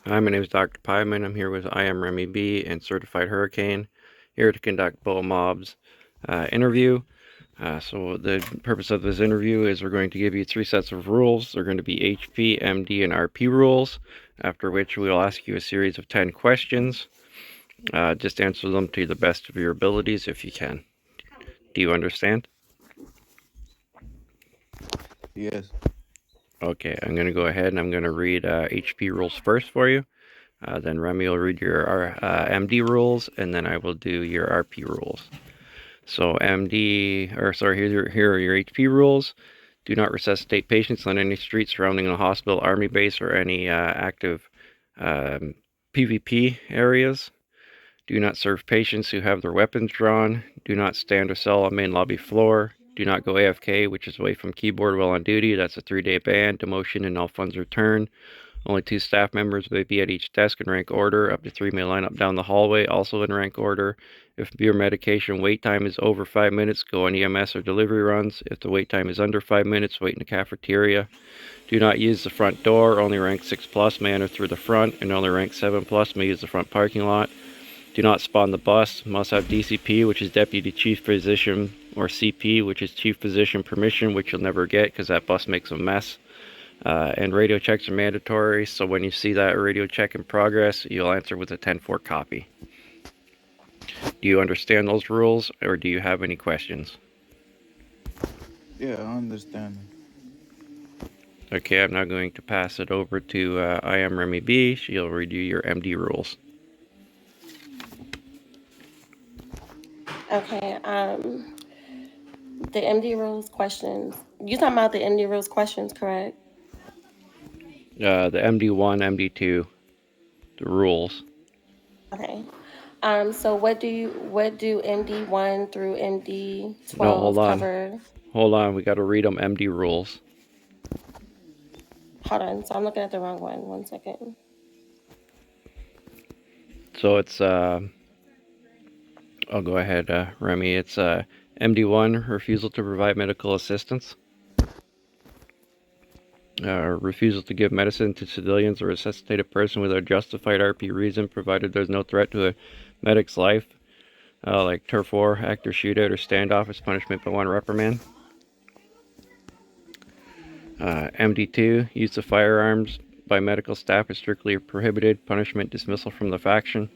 Hi, my name is Dr. Pyman. I'm here with I Am Remy B and Certified Hurricane, here to conduct Boa Mob's interview. So the purpose of this interview is we're going to give you 3 sets of rules. They're going to be HP, MD, and RP rules, after which we will ask you a series of 10 questions. Just answer them to the best of your abilities if you can. Do you understand? Yes. Okay, I'm going to go ahead and I'm going to read HP rules first for you. Then Remy will read your MD rules, and then I will do your RP rules. So here are your HP rules. Do not resuscitate patients on any street surrounding a hospital, army base, or any active PvP areas. Do not serve patients who have their weapons drawn. Do not stand or sell on main lobby floor. Do not go AFK, which is away from keyboard while on duty. That's a 3-day ban, demotion, and all funds returned. Only 2 staff members may be at each desk in rank order. Up to 3 may line up down the hallway, also in rank order. If your medication wait time is over 5 minutes, go on EMS or delivery runs. If the wait time is under 5 minutes, wait in the cafeteria. Do not use the front door. Only rank 6 plus may enter through the front, and only rank 7 plus may use the front parking lot. Do not spawn the bus. Must have DCP, which is Deputy Chief Physician, or CP, which is Chief Physician permission, which you'll never get because that bus makes a mess. And radio checks are mandatory, so when you see that radio check in progress, you'll answer with a 10-4 copy. Do you understand those rules, or do you have any questions? Yeah, I understand. Okay, I'm now going to pass it over to I Am Remy B. She'll read you your MD rules. Okay. The MD rules questions. You talking about the MD rules questions, correct? The MD1, MD2, the rules. Okay. So what do MD1 through No, hold MD12 on. cover? Hold on, we got to read them MD rules. Hold on. So I'm looking at the wrong one. 1 second. So it's, I'll go ahead, Remy. It's MD1, refusal to provide medical assistance. Refusal to give medicine to civilians or resuscitate a person without justified RP reason, provided there's no threat to a medic's life, like turf war, active shootout, or standoff, is punishment by 1 reprimand. MD2, use of firearms by medical staff is strictly prohibited, punishment dismissal from the faction.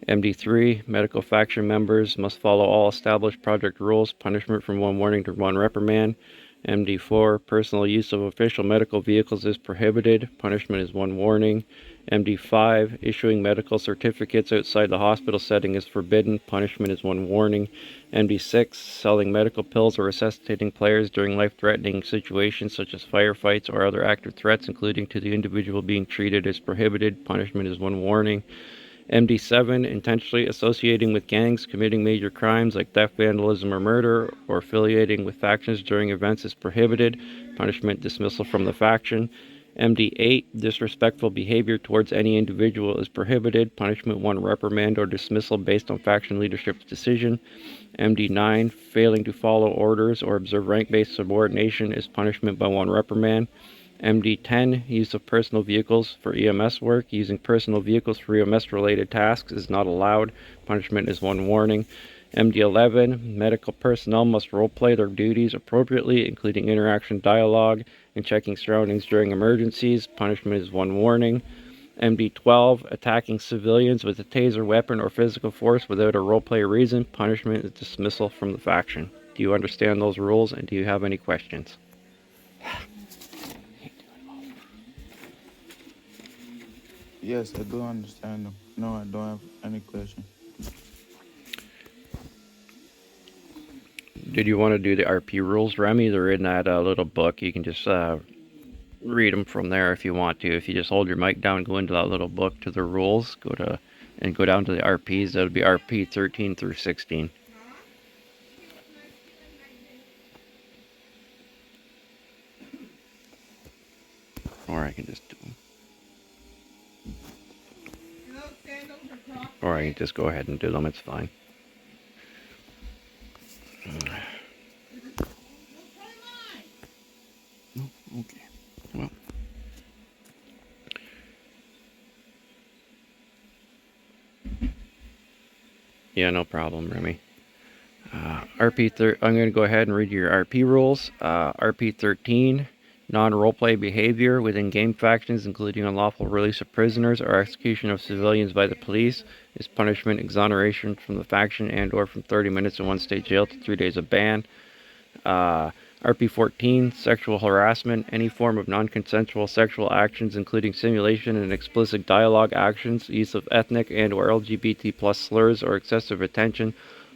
MD3, medical faction members must follow all established project rules, punishment from 1 warning to 1 reprimand. MD4, personal use of official medical vehicles is prohibited, punishment is 1 warning. MD5, issuing medical certificates outside the hospital setting is forbidden, punishment is 1 warning. MD6, selling medical pills or resuscitating players during life-threatening situations such as firefights or other active threats, including to the individual being treated, is prohibited, punishment is 1 warning. MD7, intentionally associating with gangs, committing major crimes like theft, vandalism, or murder, or affiliating with factions during events is prohibited, punishment dismissal from the faction. MD8, disrespectful behavior towards any individual is prohibited, punishment 1 reprimand or dismissal based on faction leadership's decision. MD9, failing to follow orders or observe rank-based subordination is punishment by 1 reprimand. MD10, use of personal vehicles for EMS work. Using personal vehicles for EMS-related tasks is not allowed. Punishment is 1 warning. MD11, medical personnel must role-play their duties appropriately, including interaction dialogue and checking surroundings during emergencies. Punishment is 1 warning. MD12, attacking civilians with a taser weapon or physical force without a roleplay reason. Punishment is dismissal from the faction. Do you understand those rules, and do you have any questions? Yes, I do understand them. No, I don't have any question. Did you want to do the RP rules, Remy? They're in that little book. You can just read them from there if you want to. If you just hold your mic down, go into that little book to the rules, go down to the RPs. That'll be RP 13 through 16. Or I can just do them. Or I can just go ahead and do them. It's fine. Okay. Well, Yeah, no problem, Remy. I'm going to go ahead and read your RP rules. RP 13, non-roleplay behavior within game factions, including unlawful release of prisoners or execution of civilians by the police, is punishment exoneration from the faction and/or from 30 minutes in one-state jail to 3 days of ban. RP 14, sexual harassment, any form of non-consensual sexual actions, including simulation and explicit dialogue actions, use of ethnic and/or LGBT plus slurs, or excessive attention.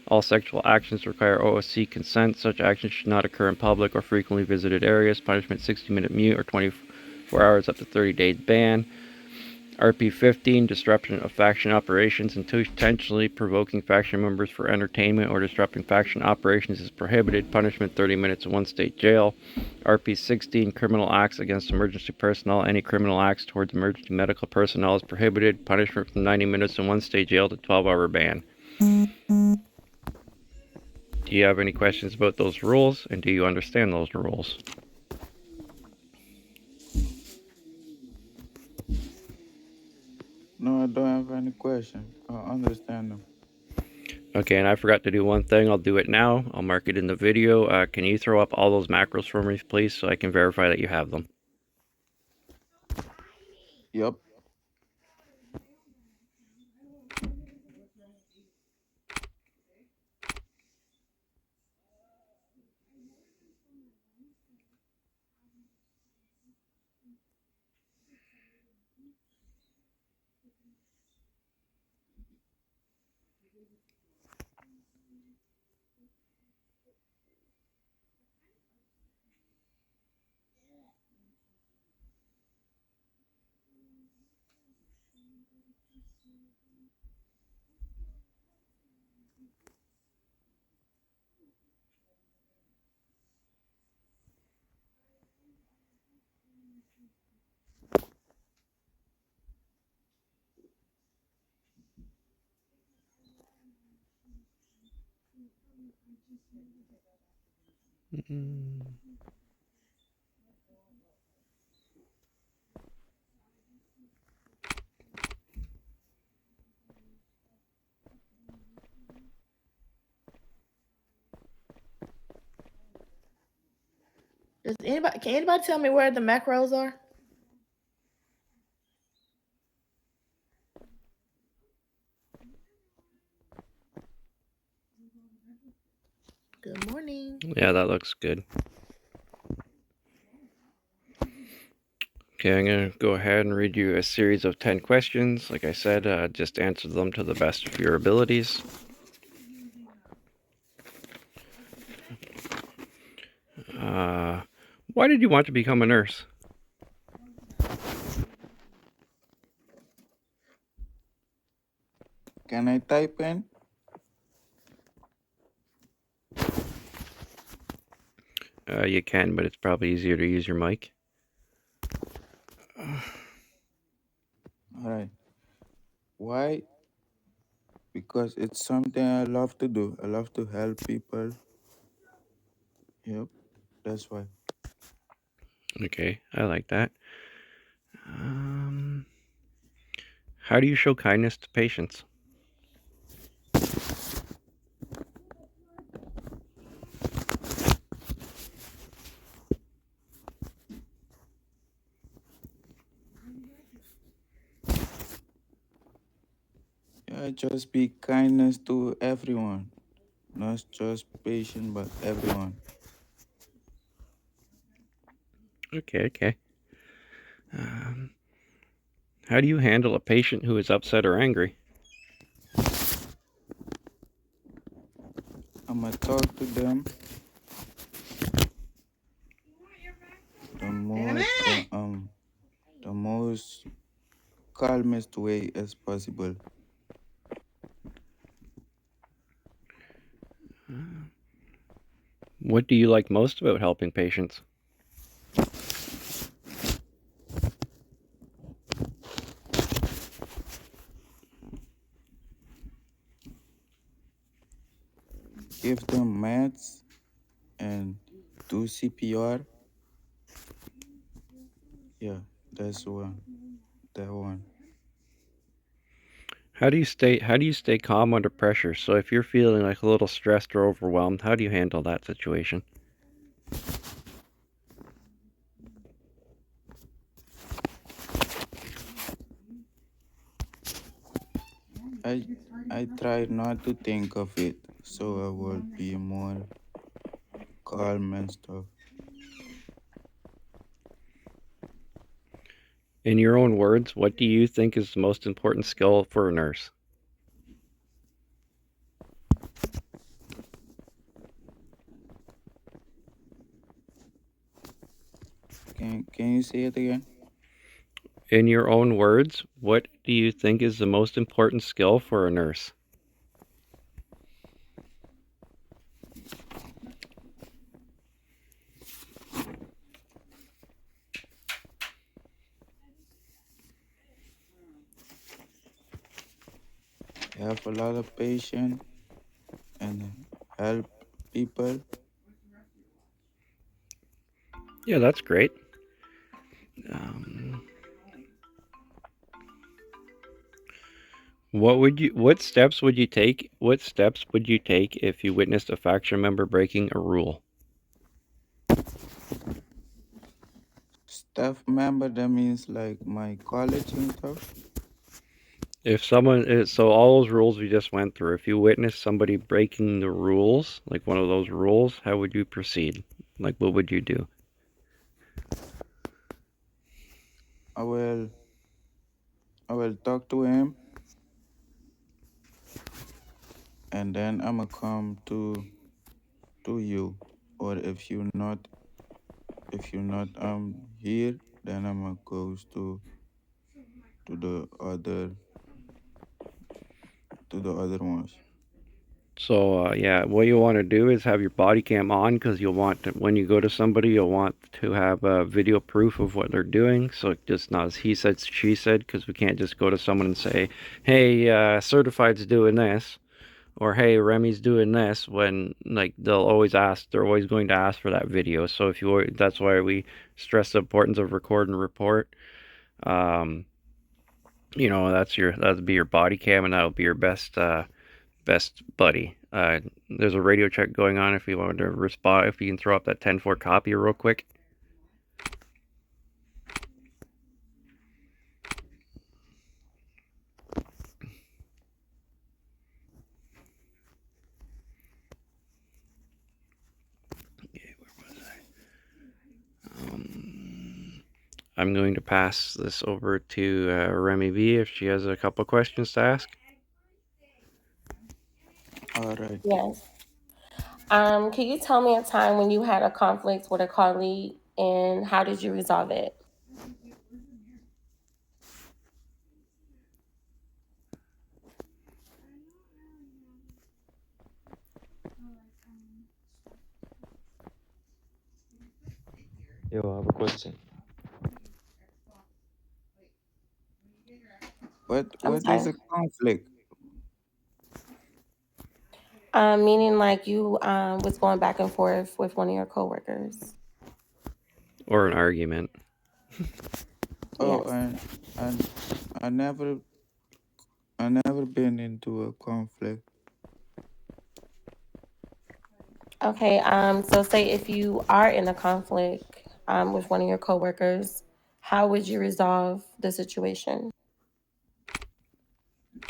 All sexual actions require OSC consent. Such actions should not occur in public or frequently visited areas. Punishment 60-minute mute or 24 hours up to 30 days ban. RP 15, disruption of faction operations, intentionally provoking faction members for entertainment or disrupting faction operations is prohibited. Punishment 30 minutes in one state jail. RP 16, criminal acts against emergency personnel. Any criminal acts towards emergency medical personnel is prohibited. Punishment from 90 minutes in one state jail to 12-hour ban. Do you have any questions about those rules, and do you understand those rules? No, I don't have any question. I understand them. Okay, and I forgot to do one thing. I'll do it now. I'll mark it in the video. Can you throw up all those macros for me, please, so I can verify that you have them? Yep. Can anybody tell me where the macros are? Good morning. Yeah, that looks good. Okay, I'm going to go ahead and read you a series of 10 questions. Like I said, just answer them to the best of your abilities. Why did you want to become a nurse? Can I type in? You can, but it's probably easier to use your mic. All right. Why? Because it's something I love to do. I love to help people. Yep. That's why. Okay, I like that. How do you show kindness to patients? Yeah, just speak kindness to everyone. Not just patient, but everyone. Okay. How do you handle a patient who is upset or angry? I'ma talk to them the most calmest way as possible. What do you like most about helping patients? Give them meds and do CPR. Yeah, that's one. That one. How do you stay calm under pressure? So if you're feeling like a little stressed or overwhelmed, how do you handle that situation? I I try not to think of it, so I will be more calm and stuff. In your own words, what do you think is the most important skill for a nurse? Can you say it again? In your own words, what do you think is the most important skill for a nurse? Have a lot of patience and help people. Yeah, that's great. Um, what steps would you take? What steps would you take if you witnessed a faction member breaking a rule? Staff member, that means like my college and stuff. If someone, so all those rules we just went through, if you witness somebody breaking the rules, like one of those rules, how would you proceed? Like, what would you do? I will I will talk to him, and then I'ma come to you. Or if you're not here, then I'ma goes to the other to the other ones. So, yeah, what you want to do is have your body cam on because you'll want to, when you go to somebody, you'll want to have video proof of what they're doing. So it's just not as he said, she said, because we can't just go to someone and say, hey, Certified's doing this, or hey, Remy's doing this, when like they're always going to ask for that video. So that's why we stress the importance of record and report. Um, that'll be your body cam, and that'll be your best buddy. There's a radio check going on if you want to respond. If you can throw up that 10-4 copy real quick. Okay, where was I? I'm going to pass this over to Remy V if she has a couple questions to ask. All right. Yes. Can you tell me a time when you had a conflict with a colleague and how did you resolve it? Yo, I have a question. I'm What is sorry. a conflict? Meaning like you was going back and forth with one of your coworkers. Or an argument. Oh, Yes. and I never I never been into a conflict. Okay. So say if you are in a conflict with one of your coworkers, how would you resolve the situation?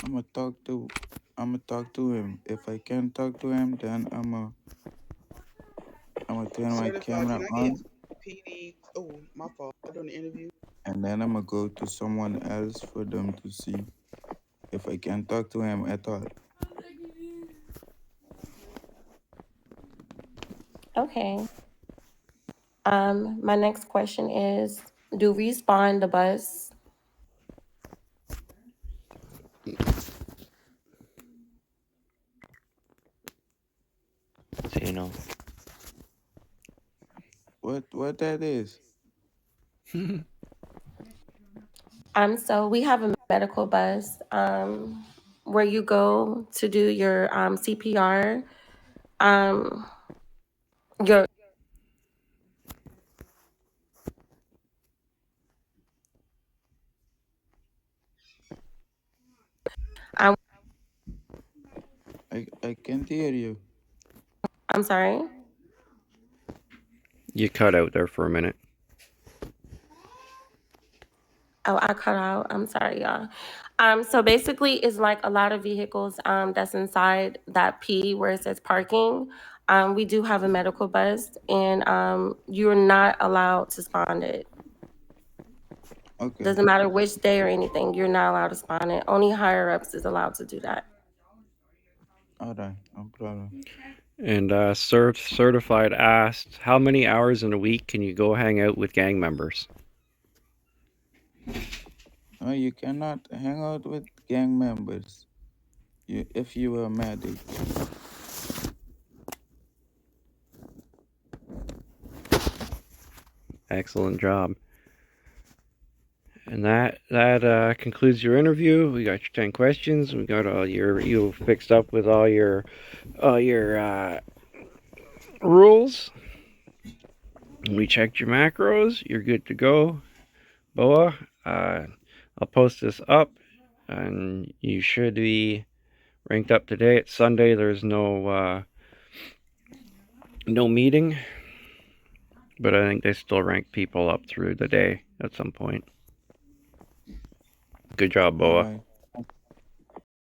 I'ma talk to I'ma talk to him. If I can't talk to him, then I'ma turn my Certified, camera can I get on, PD? Oh, my fault. I doing the interview. and then I'ma go to someone else for them to see if I can talk to him at all. Okay. My next question is, do Respawn the bus? Say no. What that is? So we have a medical bus where you go to do your CPR. Um, your I can't hear you. I'm sorry. You cut out there for a minute. Oh, I cut out. I'm sorry, y'all. So basically, it's like a lot of vehicles that's inside that P where it says parking. We do have a medical bus, and you're not allowed to spawn it. Okay. Doesn't matter which day or anything. You're not allowed to spawn it. Only higher ups is allowed to do that. All right. No problem. And Certified asked, how many hours in a week can you go hang out with gang members? No, you cannot hang out with gang members. If you are medic. Excellent job. And that concludes your interview. We got your 10 questions. We got you fixed up with all your rules. We checked your macros. You're good to go, Boa. I'll post this up, and you should be ranked up today. It's Sunday. There's no meeting, but I think they still rank people up through the day at some point. Good job, Boa. All right.